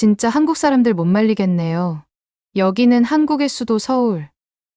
진짜 한국 사람들 못 말리겠네요. 여기는 한국의 수도 서울.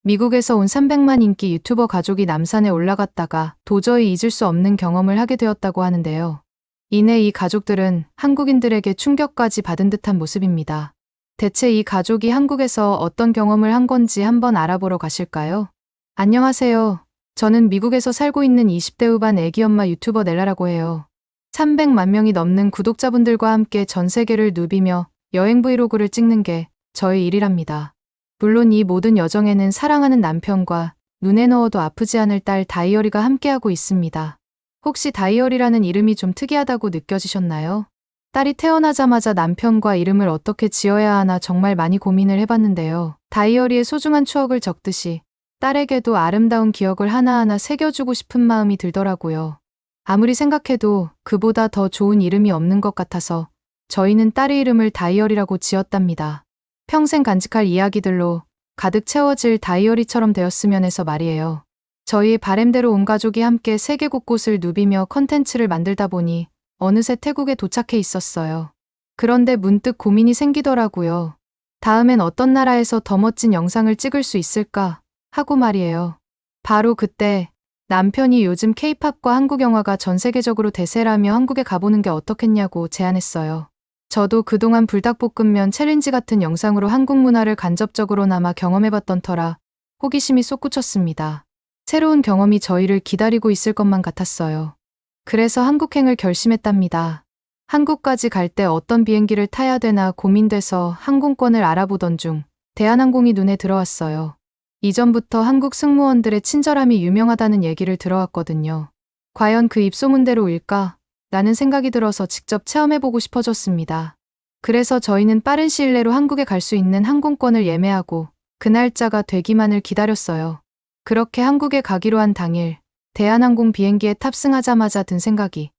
미국에서 온 300만 인기 유튜버 가족이 남산에 올라갔다가 도저히 잊을 수 없는 경험을 하게 되었다고 하는데요. 이내 이 가족들은 한국인들에게 충격까지 받은 듯한 모습입니다. 대체 이 가족이 한국에서 어떤 경험을 한 건지 한번 알아보러 가실까요? 안녕하세요. 저는 미국에서 살고 있는 20대 후반 애기 엄마 유튜버 넬라라고 해요. 300만 명이 넘는 구독자분들과 함께 전 세계를 누비며 여행 브이로그를 찍는 게 저의 일이랍니다. 물론 이 모든 여정에는 사랑하는 남편과 눈에 넣어도 아프지 않을 딸 다이어리가 함께하고 있습니다. 혹시 다이어리라는 이름이 좀 특이하다고 느껴지셨나요? 딸이 태어나자마자 남편과 이름을 어떻게 지어야 하나 정말 많이 고민을 해봤는데요. 다이어리에 소중한 추억을 적듯이 딸에게도 아름다운 기억을 하나하나 새겨주고 싶은 마음이 들더라고요. 아무리 생각해도 그보다 더 좋은 이름이 없는 것 같아서 저희는 딸의 이름을 다이어리라고 지었답니다. 평생 간직할 이야기들로 가득 채워질 다이어리처럼 되었으면 해서 말이에요. 저희의 바램대로 온 가족이 함께 세계 곳곳을 누비며 컨텐츠를 만들다 보니 어느새 태국에 도착해 있었어요. 그런데 문득 고민이 생기더라고요. 다음엔 어떤 나라에서 더 멋진 영상을 찍을 수 있을까 하고 말이에요. 바로 그때 남편이 요즘 K-팝과 한국 영화가 전 세계적으로 대세라며 한국에 가보는 게 어떻겠냐고 제안했어요. 저도 그동안 불닭볶음면 챌린지 같은 영상으로 한국 문화를 간접적으로나마 경험해봤던 터라 호기심이 솟구쳤습니다. 새로운 경험이 저희를 기다리고 있을 것만 같았어요. 그래서 한국행을 결심했답니다. 한국까지 갈 때 어떤 비행기를 타야 되나 고민돼서 항공권을 알아보던 중 대한항공이 눈에 들어왔어요. 이전부터 한국 승무원들의 친절함이 유명하다는 얘기를 들어왔거든요. 과연 그 입소문대로일까? 라는 생각이 들어서 직접 체험해보고 싶어졌습니다. 그래서 저희는 빠른 시일 내로 한국에 갈 수 있는 항공권을 예매하고 그 날짜가 되기만을 기다렸어요. 그렇게 한국에 가기로 한 당일 대한항공 비행기에 탑승하자마자 든 생각이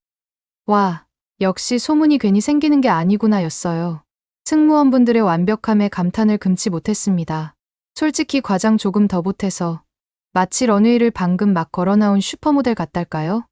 와, 역시 소문이 괜히 생기는 게 아니구나 였어요. 승무원분들의 완벽함에 감탄을 금치 못했습니다. 솔직히 과장 조금 더 보태서 마치 런웨이를 방금 막 걸어 나온 슈퍼모델 같달까요?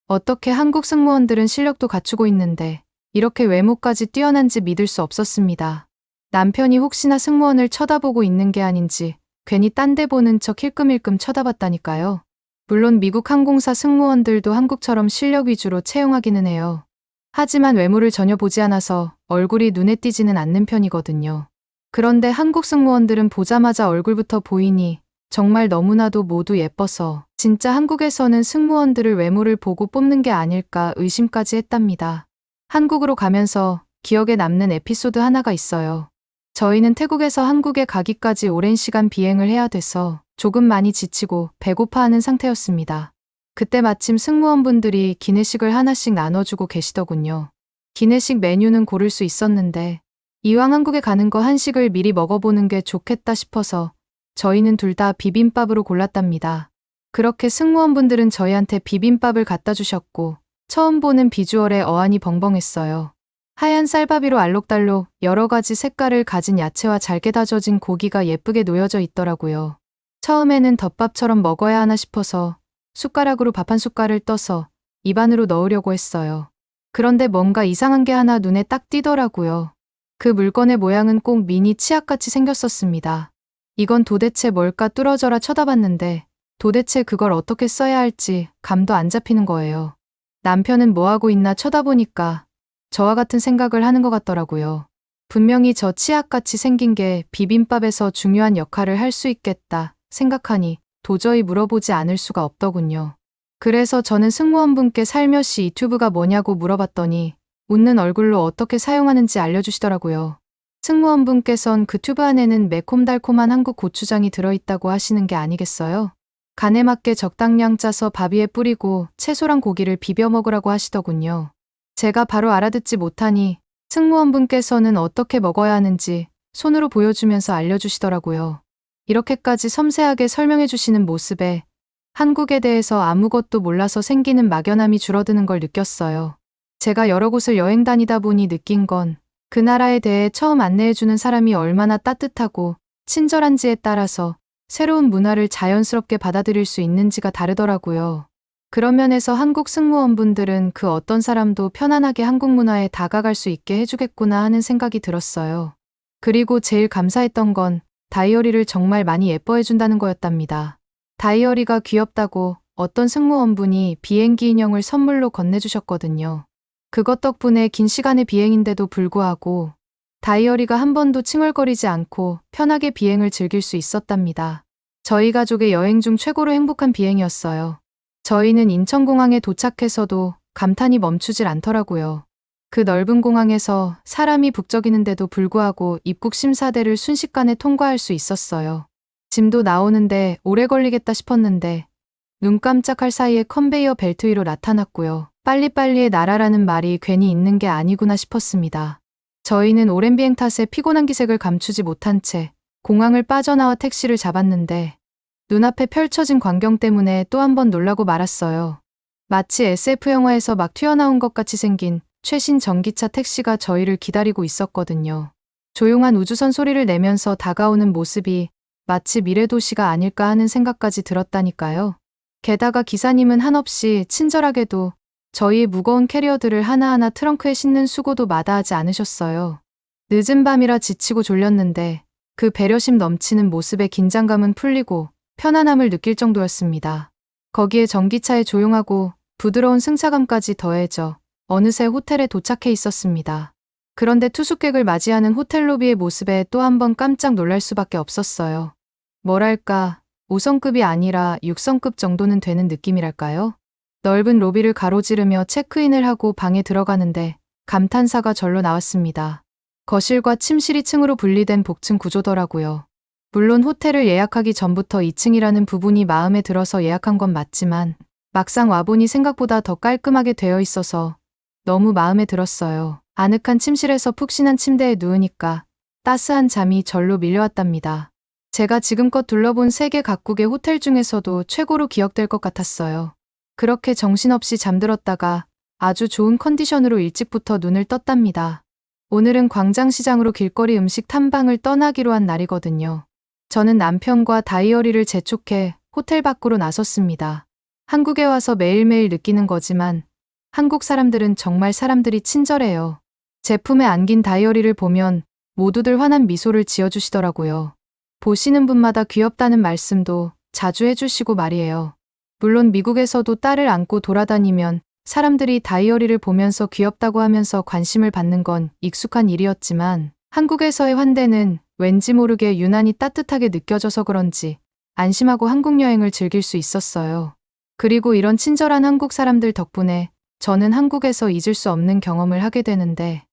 어떻게 한국 승무원들은 실력도 갖추고 있는데 이렇게 외모까지 뛰어난지 믿을 수 없었습니다. 남편이 혹시나 승무원을 쳐다보고 있는 게 아닌지 괜히 딴 데 보는 척 힐끔힐끔 쳐다봤다니까요. 물론 미국 항공사 승무원들도 한국처럼 실력 위주로 채용하기는 해요. 하지만 외모를 전혀 보지 않아서 얼굴이 눈에 띄지는 않는 편이거든요. 그런데 한국 승무원들은 보자마자 얼굴부터 보이니 정말 너무나도 모두 예뻐서 진짜 한국에서는 승무원들을 외모를 보고 뽑는 게 아닐까 의심까지 했답니다. 한국으로 가면서 기억에 남는 에피소드 하나가 있어요. 저희는 태국에서 한국에 가기까지 오랜 시간 비행을 해야 돼서 조금 많이 지치고 배고파하는 상태였습니다. 그때 마침 승무원분들이 기내식을 하나씩 나눠주고 계시더군요. 기내식 메뉴는 고를 수 있었는데 이왕 한국에 가는 거 한식을 미리 먹어보는 게 좋겠다 싶어서 저희는 둘 다 비빔밥으로 골랐답니다. 그렇게 승무원분들은 저희한테 비빔밥을 갖다 주셨고 처음 보는 비주얼에 어안이 벙벙했어요. 하얀 쌀밥위로 알록달록 여러 가지 색깔을 가진 야채와 잘게 다져진 고기가 예쁘게 놓여져 있더라고요. 처음에는 덮밥처럼 먹어야 하나 싶어서 숟가락으로 밥 한 숟갈을 떠서 입 안으로 넣으려고 했어요. 그런데 뭔가 이상한 게 하나 눈에 딱 띄더라고요. 그 물건의 모양은 꼭 미니 치약같이 생겼었습니다. 이건 도대체 뭘까 뚫어져라 쳐다봤는데 도대체 그걸 어떻게 써야 할지 감도 안 잡히는 거예요. 남편은 뭐 하고 있나 쳐다보니까 저와 같은 생각을 하는 것 같더라고요. 분명히 저 치약같이 생긴 게 비빔밥에서 중요한 역할을 할 수 있겠다 생각하니 도저히 물어보지 않을 수가 없더군요. 그래서 저는 승무원분께 살며시 이 튜브가 뭐냐고 물어봤더니 웃는 얼굴로 어떻게 사용하는지 알려주시더라고요. 승무원분께선 그 튜브 안에는 매콤달콤한 한국 고추장이 들어있다고 하시는 게 아니겠어요? 간에 맞게 적당량 짜서 밥 위에 뿌리고 채소랑 고기를 비벼 먹으라고 하시더군요. 제가 바로 알아듣지 못하니 승무원분께서는 어떻게 먹어야 하는지 손으로 보여주면서 알려주시더라고요. 이렇게까지 섬세하게 설명해 주시는 모습에 한국에 대해서 아무것도 몰라서 생기는 막연함이 줄어드는 걸 느꼈어요. 제가 여러 곳을 여행 다니다 보니 느낀 건 그 나라에 대해 처음 안내해주는 사람이 얼마나 따뜻하고 친절한지에 따라서 새로운 문화를 자연스럽게 받아들일 수 있는지가 다르더라고요. 그런 면에서 한국 승무원분들은 그 어떤 사람도 편안하게 한국 문화에 다가갈 수 있게 해주겠구나 하는 생각이 들었어요. 그리고 제일 감사했던 건 다이어리를 정말 많이 예뻐해준다는 거였답니다. 다이어리가 귀엽다고 어떤 승무원분이 비행기 인형을 선물로 건네주셨거든요. 그것 덕분에 긴 시간의 비행인데도 불구하고 다이어리가 한 번도 칭얼거리지 않고 편하게 비행을 즐길 수 있었답니다. 저희 가족의 여행 중 최고로 행복한 비행이었어요. 저희는 인천공항에 도착해서도 감탄이 멈추질 않더라고요. 그 넓은 공항에서 사람이 북적이는데도 불구하고 입국 심사대를 순식간에 통과할 수 있었어요. 짐도 나오는데 오래 걸리겠다 싶었는데 눈 깜짝할 사이에 컨베이어 벨트 위로 나타났고요. 빨리빨리의 나라라는 말이 괜히 있는 게 아니구나 싶었습니다. 저희는 오랜 비행 탓에 피곤한 기색을 감추지 못한 채 공항을 빠져나와 택시를 잡았는데 눈앞에 펼쳐진 광경 때문에 또 한 번 놀라고 말았어요. 마치 SF 영화에서 막 튀어나온 것 같이 생긴 최신 전기차 택시가 저희를 기다리고 있었거든요. 조용한 우주선 소리를 내면서 다가오는 모습이 마치 미래도시가 아닐까 하는 생각까지 들었다니까요. 게다가 기사님은 한없이 친절하게도 저희의 무거운 캐리어들을 하나하나 트렁크에 싣는 수고도 마다하지 않으셨어요. 늦은 밤이라 지치고 졸렸는데 그 배려심 넘치는 모습에 긴장감은 풀리고 편안함을 느낄 정도였습니다. 거기에 전기차의 조용하고 부드러운 승차감까지 더해져 어느새 호텔에 도착해 있었습니다. 그런데 투숙객을 맞이하는 호텔 로비의 모습에 또 한 번 깜짝 놀랄 수밖에 없었어요. 뭐랄까, 5성급이 아니라 6성급 정도는 되는 느낌이랄까요? 넓은 로비를 가로지르며 체크인을 하고 방에 들어가는데 감탄사가 절로 나왔습니다. 거실과 침실이 층으로 분리된 복층 구조더라고요. 물론 호텔을 예약하기 전부터 2층이라는 부분이 마음에 들어서 예약한 건 맞지만 막상 와보니 생각보다 더 깔끔하게 되어 있어서 너무 마음에 들었어요. 아늑한 침실에서 푹신한 침대에 누우니까 따스한 잠이 절로 밀려왔답니다. 제가 지금껏 둘러본 세계 각국의 호텔 중에서도 최고로 기억될 것 같았어요. 그렇게 정신없이 잠들었다가 아주 좋은 컨디션으로 일찍부터 눈을 떴답니다. 오늘은 광장시장으로 길거리 음식 탐방을 떠나기로 한 날이거든요. 저는 남편과 다이어리를 재촉해 호텔 밖으로 나섰습니다. 한국에 와서 매일매일 느끼는 거지만 한국 사람들은 정말 사람들이 친절해요. 제품에 안긴 다이어리를 보면 모두들 환한 미소를 지어주시더라고요. 보시는 분마다 귀엽다는 말씀도 자주 해주시고 말이에요. 물론 미국에서도 딸을 안고 돌아다니면 사람들이 다이어리를 보면서 귀엽다고 하면서 관심을 받는 건 익숙한 일이었지만 한국에서의 환대는 왠지 모르게 유난히 따뜻하게 느껴져서 그런지 안심하고 한국 여행을 즐길 수 있었어요. 그리고 이런 친절한 한국 사람들 덕분에 저는 한국에서 잊을 수 없는 경험을 하게 되는데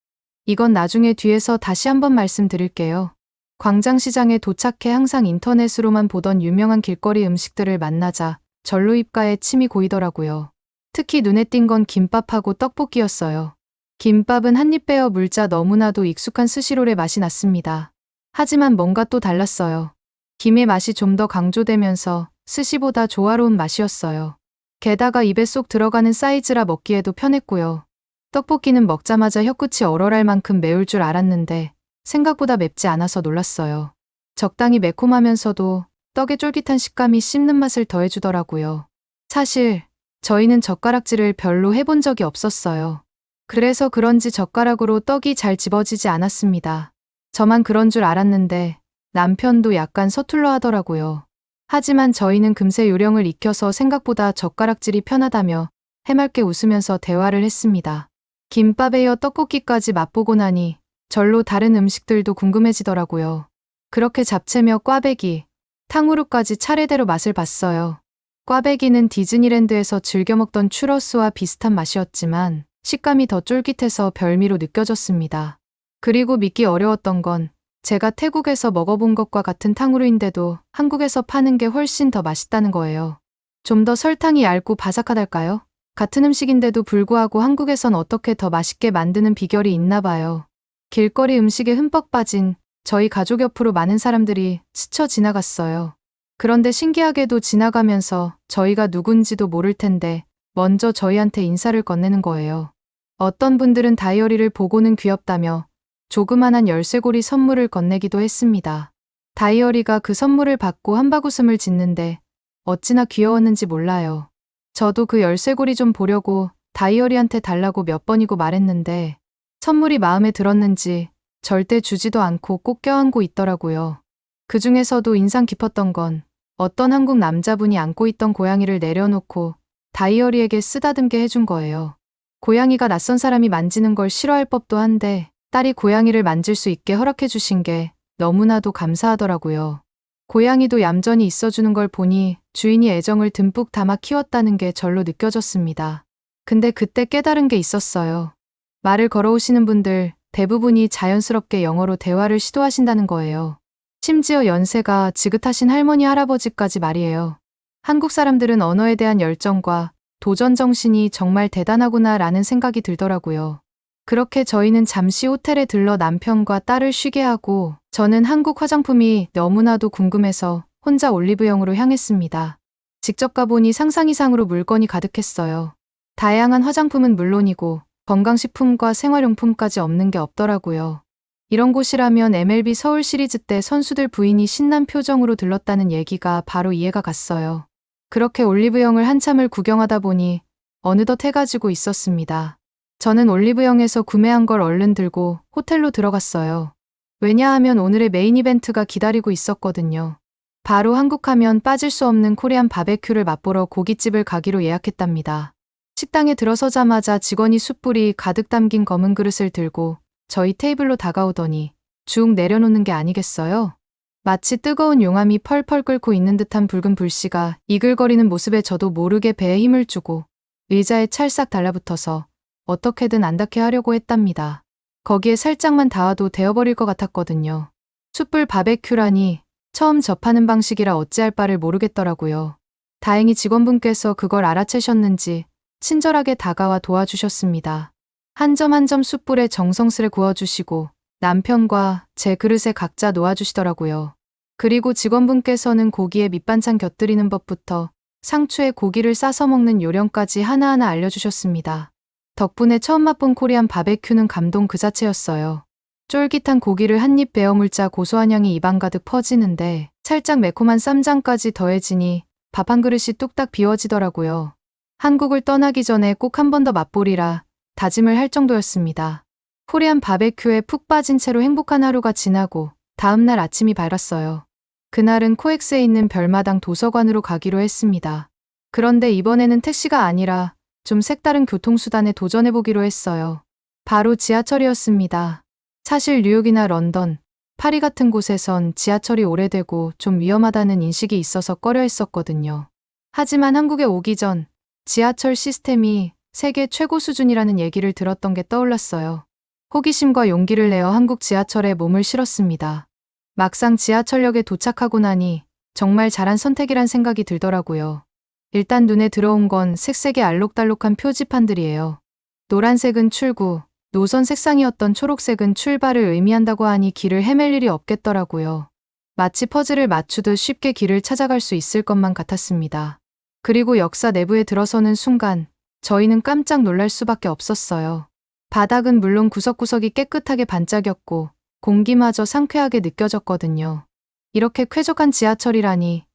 이건 나중에 뒤에서 다시 한번 말씀드릴게요. 광장시장에 도착해 항상 인터넷으로만 보던 유명한 길거리 음식들을 만나자 절로 입가에 침이 고이더라고요. 특히 눈에 띈 건 김밥하고 떡볶이였어요. 김밥은 한 입 베어 물자 너무나도 익숙한 스시롤의 맛이 났습니다. 하지만 뭔가 또 달랐어요. 김의 맛이 좀 더 강조되면서 스시보다 조화로운 맛이었어요. 게다가 입에 쏙 들어가는 사이즈라 먹기에도 편했고요. 떡볶이는 먹자마자 혀끝이 얼얼할 만큼 매울 줄 알았는데 생각보다 맵지 않아서 놀랐어요. 적당히 매콤하면서도 떡의 쫄깃한 식감이 씹는 맛을 더해주더라고요. 사실 저희는 젓가락질을 별로 해본 적이 없었어요. 그래서 그런지 젓가락으로 떡이 잘 집어지지 않았습니다. 저만 그런 줄 알았는데 남편도 약간 서툴러 하더라고요. 하지만 저희는 금세 요령을 익혀서 생각보다 젓가락질이 편하다며 해맑게 웃으면서 대화를 했습니다. 김밥에 이어 떡볶이까지 맛보고 나니 절로 다른 음식들도 궁금해지더라고요. 그렇게 잡채며 꽈배기, 탕후루까지 차례대로 맛을 봤어요. 꽈배기는 디즈니랜드에서 즐겨 먹던 추러스와 비슷한 맛이었지만 식감이 더 쫄깃해서 별미로 느껴졌습니다. 그리고 믿기 어려웠던 건 제가 태국에서 먹어본 것과 같은 탕후루인데도 한국에서 파는 게 훨씬 더 맛있다는 거예요. 좀 더 설탕이 얇고 바삭하달까요? 같은 음식인데도 불구하고 한국에선 어떻게 더 맛있게 만드는 비결이 있나 봐요. 길거리 음식에 흠뻑 빠진 저희 가족 옆으로 많은 사람들이 스쳐 지나갔어요. 그런데 신기하게도 지나가면서 저희가 누군지도 모를 텐데 먼저 저희한테 인사를 건네는 거예요. 어떤 분들은 다이어리를 보고는 귀엽다며 조그만한 열쇠고리 선물을 건네기도 했습니다. 다이어리가 그 선물을 받고 한바구음을 짓는데 어찌나 귀여웠는지 몰라요. 저도 그 열쇠고리 좀 보려고 다이어리한테 달라고 몇 번이고 말했는데 선물이 마음에 들었는지 절대 주지도 않고 꼭 껴안고 있더라고요. 그 중에서도 인상 깊었던 건 어떤 한국 남자분이 안고 있던 고양이를 내려놓고 다이어리에게 쓰다듬게 해준 거예요. 고양이가 낯선 사람이 만지는 걸 싫어할 법도 한데 딸이 고양이를 만질 수 있게 허락해 주신 게 너무나도 감사하더라고요. 고양이도 얌전히 있어주는 걸 보니 주인이 애정을 듬뿍 담아 키웠다는 게 절로 느껴졌습니다. 근데 그때 깨달은 게 있었어요. 말을 걸어오시는 분들 대부분이 자연스럽게 영어로 대화를 시도하신다는 거예요. 심지어 연세가 지긋하신 할머니 할아버지까지 말이에요. 한국 사람들은 언어에 대한 열정과 도전 정신이 정말 대단하구나 라는 생각이 들더라고요. 그렇게 저희는 잠시 호텔에 들러 남편과 딸을 쉬게 하고 저는 한국 화장품이 너무나도 궁금해서 혼자 올리브영으로 향했습니다. 직접 가보니 상상 이상으로 물건이 가득했어요. 다양한 화장품은 물론이고 건강식품과 생활용품까지 없는 게 없더라고요. 이런 곳이라면 MLB 서울 시리즈 때 선수들 부인이 신난 표정으로 들렀다는 얘기가 바로 이해가 갔어요. 그렇게 올리브영을 한참을 구경하다 보니 어느덧 해가 지고 있었습니다. 저는 올리브영에서 구매한 걸 얼른 들고 호텔로 들어갔어요. 왜냐하면 오늘의 메인 이벤트가 기다리고 있었거든요. 바로 한국하면 빠질 수 없는 코리안 바베큐를 맛보러 고깃집을 가기로 예약했답니다. 식당에 들어서자마자 직원이 숯불이 가득 담긴 검은 그릇을 들고 저희 테이블로 다가오더니 쭉 내려놓는 게 아니겠어요? 마치 뜨거운 용암이 펄펄 끓고 있는 듯한 붉은 불씨가 이글거리는 모습에 저도 모르게 배에 힘을 주고 의자에 찰싹 달라붙어서 어떻게든 안 닿게 하려고 했답니다. 거기에 살짝만 닿아도 데워버릴 것 같았거든요. 숯불 바베큐라니 처음 접하는 방식이라 어찌할 바를 모르겠더라고요. 다행히 직원분께서 그걸 알아채셨는지 친절하게 다가와 도와주셨습니다. 한 점 한 점 숯불에 정성스레 구워주시고 남편과 제 그릇에 각자 놓아주시더라고요. 그리고 직원분께서는 고기에 밑반찬 곁들이는 법부터 상추에 고기를 싸서 먹는 요령까지 하나하나 알려주셨습니다. 덕분에 처음 맛본 코리안 바베큐는 감동 그 자체였어요. 쫄깃한 고기를 한 입 베어 물자 고소한 향이 입안 가득 퍼지는데 살짝 매콤한 쌈장까지 더해지니 밥 한 그릇이 뚝딱 비워지더라고요. 한국을 떠나기 전에 꼭 한 번 더 맛보리라 다짐을 할 정도였습니다. 코리안 바베큐에 푹 빠진 채로 행복한 하루가 지나고 다음날 아침이 밝았어요. 그날은 코엑스에 있는 별마당 도서관으로 가기로 했습니다. 그런데 이번에는 택시가 아니라 좀 색다른 교통수단에 도전해보기로 했어요. 바로 지하철이었습니다. 사실 뉴욕이나 런던, 파리 같은 곳에선 지하철이 오래되고 좀 위험하다는 인식이 있어서 꺼려했었거든요. 하지만 한국에 오기 전 지하철 시스템이 세계 최고 수준이라는 얘기를 들었던 게 떠올랐어요. 호기심과 용기를 내어 한국 지하철에 몸을 실었습니다. 막상 지하철역에 도착하고 나니 정말 잘한 선택이란 생각이 들더라고요. 일단 눈에 들어온 건 색색의 알록달록한 표지판들이에요. 노란색은 출구, 노선 색상이었던 초록색은 출발을 의미한다고 하니 길을 헤맬 일이 없겠더라고요. 마치 퍼즐을 맞추듯 쉽게 길을 찾아갈 수 있을 것만 같았습니다. 그리고 역사 내부에 들어서는 순간 저희는 깜짝 놀랄 수밖에 없었어요. 바닥은 물론 구석구석이 깨끗하게 반짝였고 공기마저 상쾌하게 느껴졌거든요. 이렇게 쾌적한 지하철이라니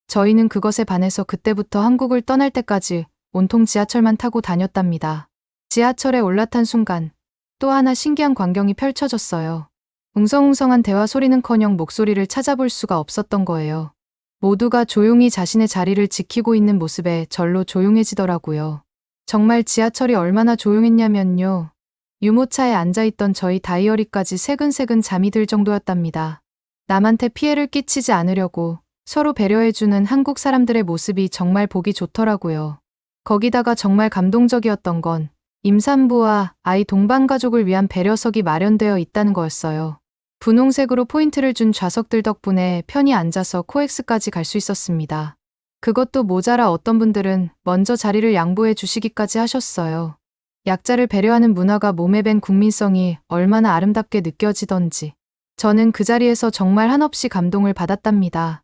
저희는 그것에 반해서 그때부터 한국을 떠날 때까지 온통 지하철만 타고 다녔답니다. 지하철에 올라탄 순간 또 하나 신기한 광경이 펼쳐졌어요. 웅성웅성한 대화 소리는커녕 목소리를 찾아볼 수가 없었던 거예요. 모두가 조용히 자신의 자리를 지키고 있는 모습에 절로 조용해지더라고요. 정말 지하철이 얼마나 조용했냐면요. 유모차에 앉아있던 저희 다이어리까지 새근새근 잠이 들 정도였답니다. 남한테 피해를 끼치지 않으려고 서로 배려해주는 한국 사람들의 모습이 정말 보기 좋더라고요. 거기다가 정말 감동적이었던 건 임산부와 아이 동반 가족을 위한 배려석이 마련되어 있다는 거였어요. 분홍색으로 포인트를 준 좌석들 덕분에 편히 앉아서 코엑스까지 갈 수 있었습니다. 그것도 모자라 어떤 분들은 먼저 자리를 양보해 주시기까지 하셨어요. 약자를 배려하는 문화가 몸에 밴 국민성이 얼마나 아름답게 느껴지던지 저는 그 자리에서 정말 한없이 감동을 받았답니다.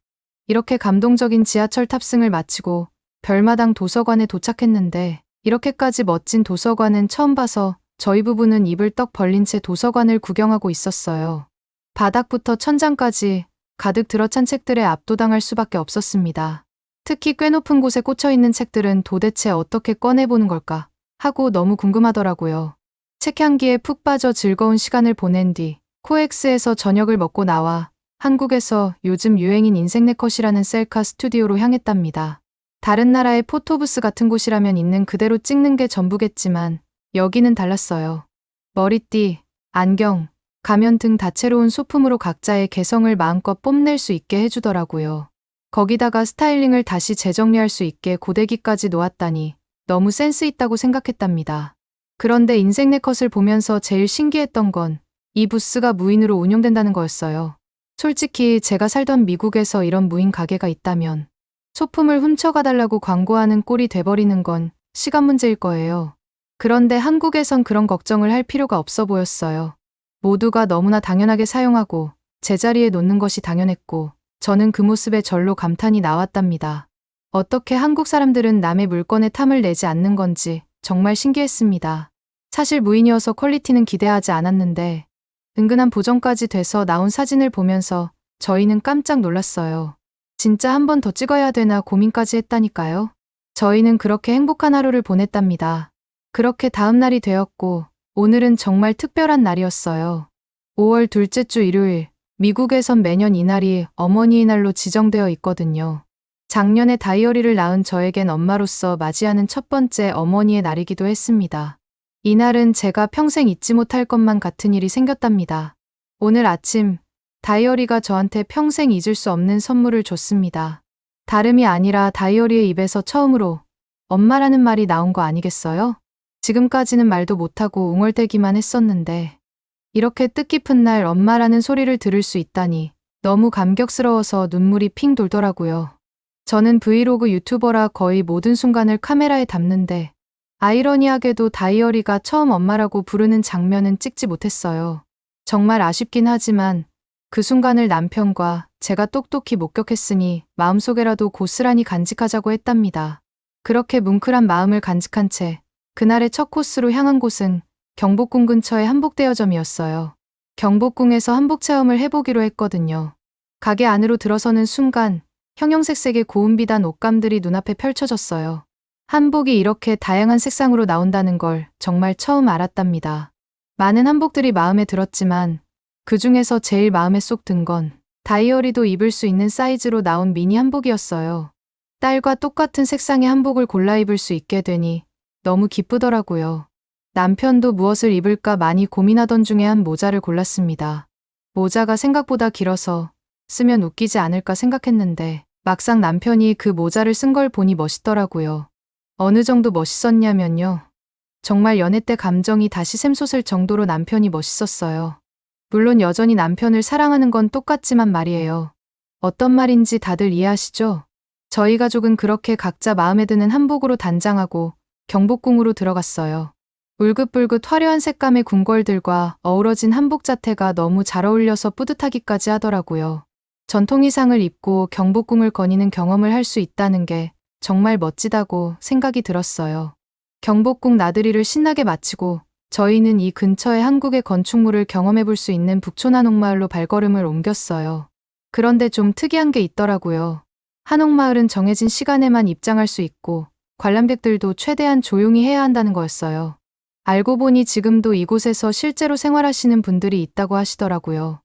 이렇게 감동적인 지하철 탑승을 마치고 별마당 도서관에 도착했는데 이렇게까지 멋진 도서관은 처음 봐서 저희 부부는 입을 떡 벌린 채 도서관을 구경하고 있었어요. 바닥부터 천장까지 가득 들어찬 책들에 압도당할 수밖에 없었습니다. 특히 꽤 높은 곳에 꽂혀 있는 책들은 도대체 어떻게 꺼내보는 걸까 하고 너무 궁금하더라고요. 책 향기에 푹 빠져 즐거운 시간을 보낸 뒤 코엑스에서 저녁을 먹고 나와 한국에서 요즘 유행인 인생네컷이라는 셀카 스튜디오로 향했답니다. 다른 나라의 포토부스 같은 곳이라면 있는 그대로 찍는 게 전부겠지만 여기는 달랐어요. 머리띠, 안경, 가면 등 다채로운 소품으로 각자의 개성을 마음껏 뽐낼 수 있게 해주더라고요. 거기다가 스타일링을 다시 재정리할 수 있게 고데기까지 놓았다니 너무 센스 있다고 생각했답니다. 그런데 인생네컷을 보면서 제일 신기했던 건 이 부스가 무인으로 운영된다는 거였어요. 솔직히 제가 살던 미국에서 이런 무인 가게가 있다면 소품을 훔쳐가달라고 광고하는 꼴이 돼버리는 건 시간 문제일 거예요. 그런데 한국에선 그런 걱정을 할 필요가 없어 보였어요. 모두가 너무나 당연하게 사용하고 제자리에 놓는 것이 당연했고 저는 그 모습에 절로 감탄이 나왔답니다. 어떻게 한국 사람들은 남의 물건에 탐을 내지 않는 건지 정말 신기했습니다. 사실 무인이어서 퀄리티는 기대하지 않았는데 은근한 보정까지 돼서 나온 사진을 보면서 저희는 깜짝 놀랐어요. 진짜 한 번 더 찍어야 되나 고민까지 했다니까요. 저희는 그렇게 행복한 하루를 보냈답니다. 그렇게 다음 날이 되었고 오늘은 정말 특별한 날이었어요. 5월 둘째 주 일요일, 미국에선 매년 이날이 어머니의 날로 지정되어 있거든요. 작년에 다이어리를 낳은 저에겐 엄마로서 맞이하는 첫 번째 어머니의 날이기도 했습니다. 이날은 제가 평생 잊지 못할 것만 같은 일이 생겼답니다. 오늘 아침 다이어리가 저한테 평생 잊을 수 없는 선물을 줬습니다. 다름이 아니라 다이어리의 입에서 처음으로 엄마라는 말이 나온 거 아니겠어요? 지금까지는 말도 못하고 웅얼대기만 했었는데 이렇게 뜻깊은 날 엄마라는 소리를 들을 수 있다니 너무 감격스러워서 눈물이 핑 돌더라고요. 저는 브이로그 유튜버라 거의 모든 순간을 카메라에 담는데 아이러니하게도 다이어리가 처음 엄마라고 부르는 장면은 찍지 못했어요. 정말 아쉽긴 하지만 그 순간을 남편과 제가 똑똑히 목격했으니 마음속에라도 고스란히 간직하자고 했답니다. 그렇게 뭉클한 마음을 간직한 채 그날의 첫 코스로 향한 곳은 경복궁 근처의 한복대여점이었어요. 경복궁에서 한복 체험을 해보기로 했거든요. 가게 안으로 들어서는 순간 형형색색의 고운 비단 옷감들이 눈앞에 펼쳐졌어요. 한복이 이렇게 다양한 색상으로 나온다는 걸 정말 처음 알았답니다. 많은 한복들이 마음에 들었지만 그 중에서 제일 마음에 쏙 든 건 다이어리도 입을 수 있는 사이즈로 나온 미니 한복이었어요. 딸과 똑같은 색상의 한복을 골라 입을 수 있게 되니 너무 기쁘더라고요. 남편도 무엇을 입을까 많이 고민하던 중에 한 모자를 골랐습니다. 모자가 생각보다 길어서 쓰면 웃기지 않을까 생각했는데 막상 남편이 그 모자를 쓴 걸 보니 멋있더라고요. 어느 정도 멋있었냐면요. 정말 연애 때 감정이 다시 샘솟을 정도로 남편이 멋있었어요. 물론 여전히 남편을 사랑하는 건 똑같지만 말이에요. 어떤 말인지 다들 이해하시죠? 저희 가족은 그렇게 각자 마음에 드는 한복으로 단장하고 경복궁으로 들어갔어요. 울긋불긋 화려한 색감의 궁궐들과 어우러진 한복 자태가 너무 잘 어울려서 뿌듯하기까지 하더라고요. 전통 의상을 입고 경복궁을 거니는 경험을 할 수 있다는 게 정말 멋지다고 생각이 들었어요. 경복궁 나들이를 신나게 마치고 저희는 이 근처의 한국의 건축물을 경험해 볼 수 있는 북촌 한옥마을로 발걸음을 옮겼어요. 그런데 좀 특이한 게 있더라고요. 한옥마을은 정해진 시간에만 입장할 수 있고 관람객들도 최대한 조용히 해야 한다는 거였어요. 알고 보니 지금도 이곳에서 실제로 생활하시는 분들이 있다고 하시더라고요.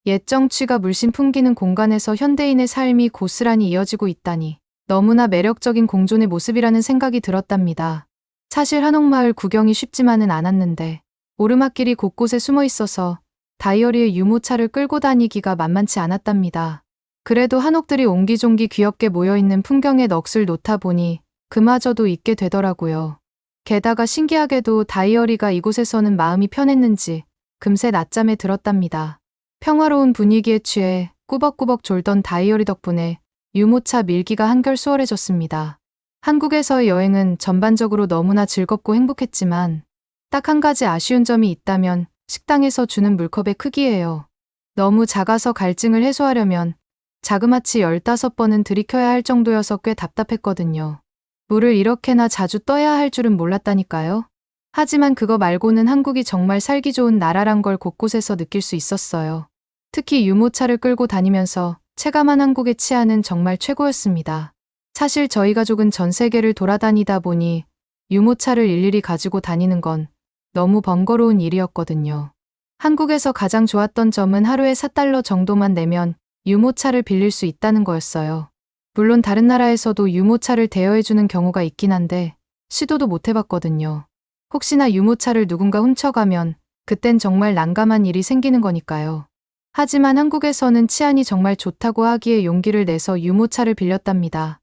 옛 정취가 물씬 풍기는 공간에서 현대인의 삶이 고스란히 이어지고 있다니 너무나 매력적인 공존의 모습이라는 생각이 들었답니다. 사실 한옥마을 구경이 쉽지만은 않았는데 오르막길이 곳곳에 숨어 있어서 다이어리의 유모차를 끌고 다니기가 만만치 않았답니다. 그래도 한옥들이 옹기종기 귀엽게 모여있는 풍경에 넋을 놓다 보니 그마저도 잊게 되더라고요. 게다가 신기하게도 다이어리가 이곳에서는 마음이 편했는지 금세 낮잠에 들었답니다. 평화로운 분위기에 취해 꾸벅꾸벅 졸던 다이어리 덕분에 유모차 밀기가 한결 수월해졌습니다. 한국에서의 여행은 전반적으로 너무나 즐겁고 행복했지만 딱 한 가지 아쉬운 점이 있다면 식당에서 주는 물컵의 크기예요. 너무 작아서 갈증을 해소하려면 자그마치 15번은 들이켜야 할 정도여서 꽤 답답했거든요. 물을 이렇게나 자주 떠야 할 줄은 몰랐다니까요. 하지만 그거 말고는 한국이 정말 살기 좋은 나라란 걸 곳곳에서 느낄 수 있었어요. 특히 유모차를 끌고 다니면서 체감한 한국의 치안은 정말 최고였습니다. 사실 저희 가족은 전 세계를 돌아다니다 보니 유모차를 일일이 가지고 다니는 건 너무 번거로운 일이었거든요. 한국에서 가장 좋았던 점은 하루에 4달러 정도만 내면 유모차를 빌릴 수 있다는 거였어요. 물론 다른 나라에서도 유모차를 대여해주는 경우가 있긴 한데 시도도 못 해봤거든요. 혹시나 유모차를 누군가 훔쳐가면 그땐 정말 난감한 일이 생기는 거니까요. 하지만 한국에서는 치안이 정말 좋다고 하기에 용기를 내서 유모차를 빌렸답니다.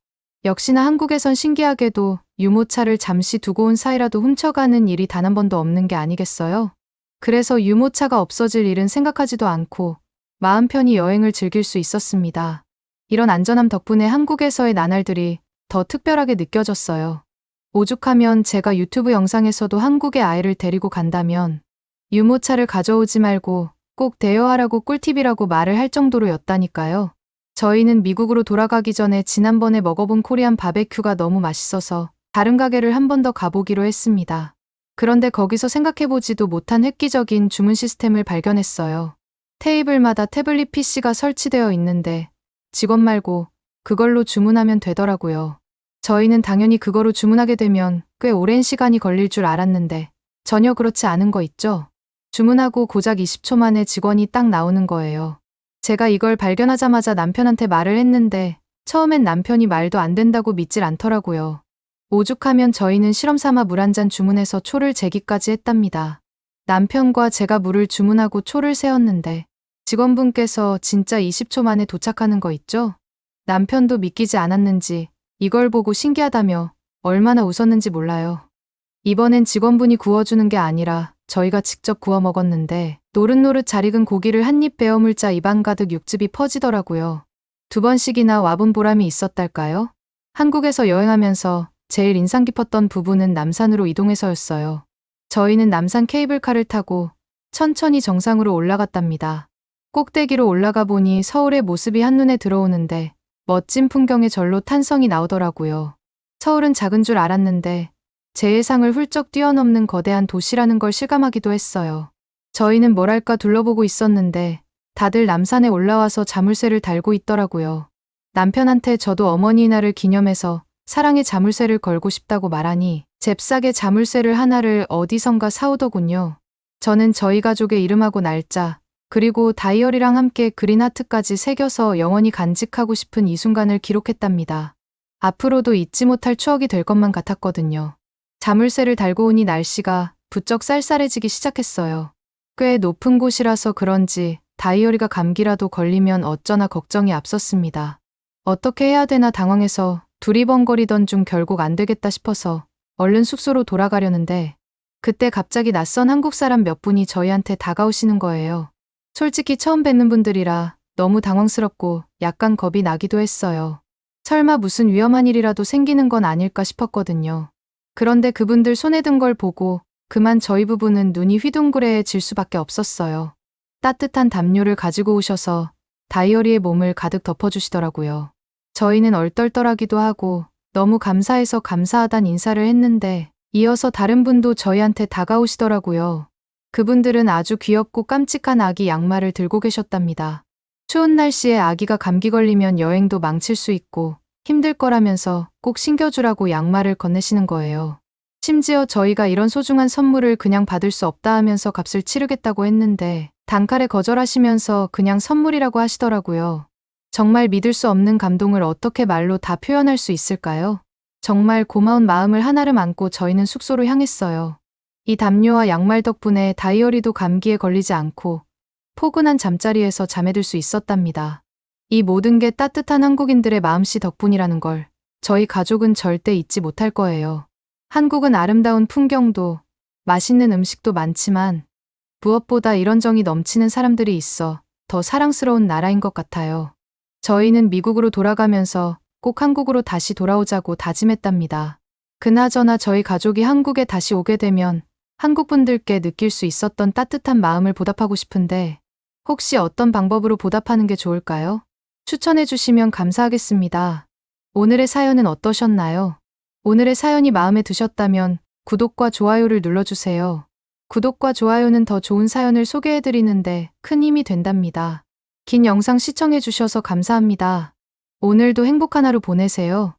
역시나 한국에선 신기하게도 유모차를 잠시 두고 온 사이라도 훔쳐가는 일이 단 한 번도 없는 게 아니겠어요? 그래서 유모차가 없어질 일은 생각하지도 않고 마음 편히 여행을 즐길 수 있었습니다. 이런 안전함 덕분에 한국에서의 나날들이 더 특별하게 느껴졌어요. 오죽하면 제가 유튜브 영상에서도 한국에 아이를 데리고 간다면 유모차를 가져오지 말고 꼭 대여하라고 꿀팁이라고 말을 할 정도로였다니까요. 저희는 미국으로 돌아가기 전에 지난번에 먹어본 코리안 바베큐가 너무 맛있어서 다른 가게를 한 번 더 가보기로 했습니다. 그런데 거기서 생각해보지도 못한 획기적인 주문 시스템을 발견했어요. 테이블마다 태블릿 PC가 설치되어 있는데 직원 말고 그걸로 주문하면 되더라고요. 저희는 당연히 그거로 주문하게 되면 꽤 오랜 시간이 걸릴 줄 알았는데 전혀 그렇지 않은 거 있죠? 주문하고 고작 20초 만에 직원이 딱 나오는 거예요. 제가 이걸 발견하자마자 남편한테 말을 했는데 처음엔 남편이 말도 안 된다고 믿질 않더라고요. 오죽하면 저희는 실험 삼아 물 한 잔 주문해서 초를 재기까지 했답니다. 남편과 제가 물을 주문하고 초를 세웠는데 직원분께서 진짜 20초 만에 도착하는 거 있죠? 남편도 믿기지 않았는지 이걸 보고 신기하다며 얼마나 웃었는지 몰라요. 이번엔 직원분이 구워주는 게 아니라 저희가 직접 구워 먹었는데 노릇노릇 잘 익은 고기를 한 입 베어 물자 입안 가득 육즙이 퍼지더라고요. 2번씩이나 와본 보람이 있었달까요? 한국에서 여행하면서 제일 인상 깊었던 부분은 남산으로 이동해서였어요. 저희는 남산 케이블카를 타고 천천히 정상으로 올라갔답니다. 꼭대기로 올라가 보니 서울의 모습이 한눈에 들어오는데 멋진 풍경에 절로 탄성이 나오더라고요. 서울은 작은 줄 알았는데 제 예상을 훌쩍 뛰어넘는 거대한 도시라는 걸 실감하기도 했어요. 저희는 뭐랄까 둘러보고 있었는데 다들 남산에 올라와서 자물쇠를 달고 있더라고요. 남편한테 저도 어머니 날을 기념해서 사랑의 자물쇠를 걸고 싶다고 말하니 잽싸게 자물쇠를 하나를 어디선가 사오더군요. 저는 저희 가족의 이름하고 날짜, 그리고 다이어리랑 함께 그린 하트까지 새겨서 영원히 간직하고 싶은 이 순간을 기록했답니다. 앞으로도 잊지 못할 추억이 될 것만 같았거든요. 자물쇠를 달고 오니 날씨가 부쩍 쌀쌀해지기 시작했어요. 꽤 높은 곳이라서 그런지 다이어리가 감기라도 걸리면 어쩌나 걱정이 앞섰습니다. 어떻게 해야 되나 당황해서 두리번거리던 중 결국 안 되겠다 싶어서 얼른 숙소로 돌아가려는데 그때 갑자기 낯선 한국 사람 몇 분이 저희한테 다가오시는 거예요. 솔직히 처음 뵙는 분들이라 너무 당황스럽고 약간 겁이 나기도 했어요. 설마 무슨 위험한 일이라도 생기는 건 아닐까 싶었거든요. 그런데 그분들 손에 든 걸 보고 그만 저희 부부는 눈이 휘둥그레질 수밖에 없었어요. 따뜻한 담요를 가지고 오셔서 다이어리에 몸을 가득 덮어주시더라고요. 저희는 얼떨떨하기도 하고 너무 감사해서 감사하단 인사를 했는데 이어서 다른 분도 저희한테 다가오시더라고요. 그분들은 아주 귀엽고 깜찍한 아기 양말을 들고 계셨답니다. 추운 날씨에 아기가 감기 걸리면 여행도 망칠 수 있고 힘들 거라면서 꼭 신겨주라고 양말을 건네시는 거예요. 심지어 저희가 이런 소중한 선물을 그냥 받을 수 없다 하면서 값을 치르겠다고 했는데 단칼에 거절하시면서 그냥 선물이라고 하시더라고요. 정말 믿을 수 없는 감동을 어떻게 말로 다 표현할 수 있을까요? 정말 고마운 마음을 한아름 안고 저희는 숙소로 향했어요. 이 담요와 양말 덕분에 다이어리도 감기에 걸리지 않고 포근한 잠자리에서 잠에 들 수 있었답니다. 이 모든 게 따뜻한 한국인들의 마음씨 덕분이라는 걸 저희 가족은 절대 잊지 못할 거예요. 한국은 아름다운 풍경도 맛있는 음식도 많지만 무엇보다 이런 정이 넘치는 사람들이 있어 더 사랑스러운 나라인 것 같아요. 저희는 미국으로 돌아가면서 꼭 한국으로 다시 돌아오자고 다짐했답니다. 그나저나 저희 가족이 한국에 다시 오게 되면 한국 분들께 느낄 수 있었던 따뜻한 마음을 보답하고 싶은데 혹시 어떤 방법으로 보답하는 게 좋을까요? 추천해 주시면 감사하겠습니다. 오늘의 사연은 어떠셨나요? 오늘의 사연이 마음에 드셨다면 구독과 좋아요를 눌러주세요. 구독과 좋아요는 더 좋은 사연을 소개해드리는데 큰 힘이 된답니다. 긴 영상 시청해주셔서 감사합니다. 오늘도 행복한 하루 보내세요.